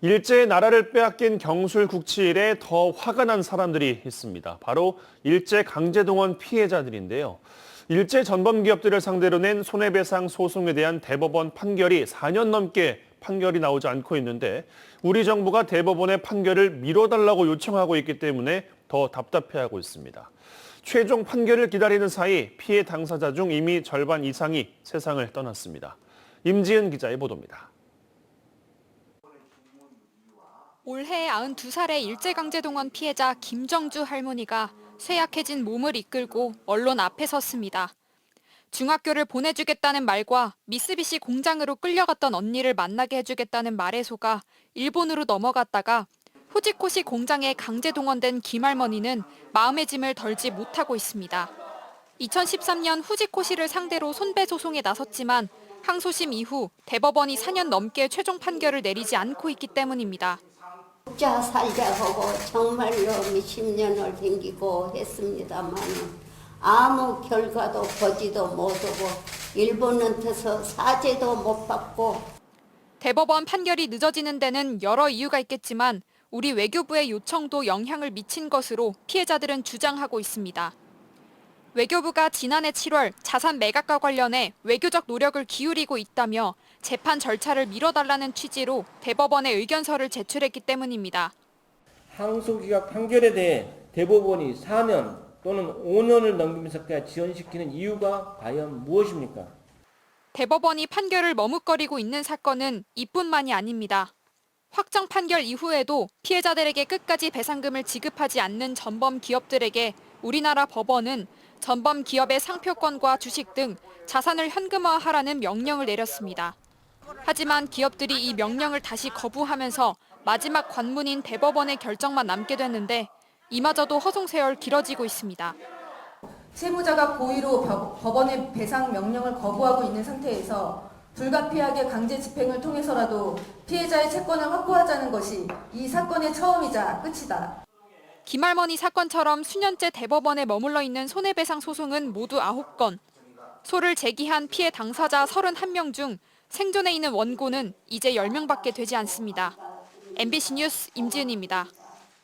일제의 나라를 빼앗긴 경술 국치일에 더 화가 난 사람들이 있습니다. 바로 일제 강제동원 피해자들인데요. 일제 전범 기업들을 상대로 낸 손해배상 소송에 대한 대법원 판결이 4년 넘게 판결이 나오지 않고 있는데 우리 정부가 대법원의 판결을 미뤄달라고 요청하고 있기 때문에 더 답답해하고 있습니다. 최종 판결을 기다리는 사이 피해 당사자 중 이미 절반 이상이 세상을 떠났습니다. 임지은 기자의 보도입니다. 올해 92살의 일제강제동원 피해자 김정주 할머니가 쇠약해진 몸을 이끌고 언론 앞에 섰습니다. 중학교를 보내주겠다는 말과 미쓰비시 공장으로 끌려갔던 언니를 만나게 해주겠다는 말에 속아 일본으로 넘어갔다가 후지코시 공장에 강제동원된 김할머니는 마음의 짐을 덜지 못하고 있습니다. 2013년 후지코시를 상대로 손배소송에 나섰지만 항소심 이후 대법원이 4년 넘게 최종 판결을 내리지 않고 있기 때문입니다. 자 살자고 정말로 몇십 년을 댕기고 했습니다만 아무 결과도 보지도 못하고 일본한테서 사죄도 못 받고. 대법원 판결이 늦어지는 데는 여러 이유가 있겠지만 우리 외교부의 요청도 영향을 미친 것으로 피해자들은 주장하고 있습니다. 외교부가 지난해 7월 자산 매각과 관련해 외교적 노력을 기울이고 있다며 재판 절차를 미뤄달라는 취지로 대법원에 의견서를 제출했기 때문입니다. 항소기각 판결에 대해 대법원이 4년 또는 5년을 넘기면서까지 지연시키는 이유가 과연 무엇입니까? 대법원이 판결을 머뭇거리고 있는 사건은 이뿐만이 아닙니다. 확정 판결 이후에도 피해자들에게 끝까지 배상금을 지급하지 않는 전범 기업들에게 우리나라 법원은 전범 기업의 상표권과 주식 등 자산을 현금화하라는 명령을 내렸습니다. 하지만 기업들이 이 명령을 다시 거부하면서 마지막 관문인 대법원의 결정만 남게 됐는데 이마저도 허송세월 길어지고 있습니다. 채무자가 고의로 법원의 배상 명령을 거부하고 있는 상태에서 불가피하게 강제 집행을 통해서라도 피해자의 채권을 확보하자는 것이 이 사건의 처음이자 끝이다. 김할머니 사건처럼 수년째 대법원에 머물러 있는 손해배상 소송은 모두 9건. 소를 제기한 피해 당사자 31명 중 생존해 있는 원고는 이제 10명밖에 되지 않습니다. MBC 뉴스 임지은입니다.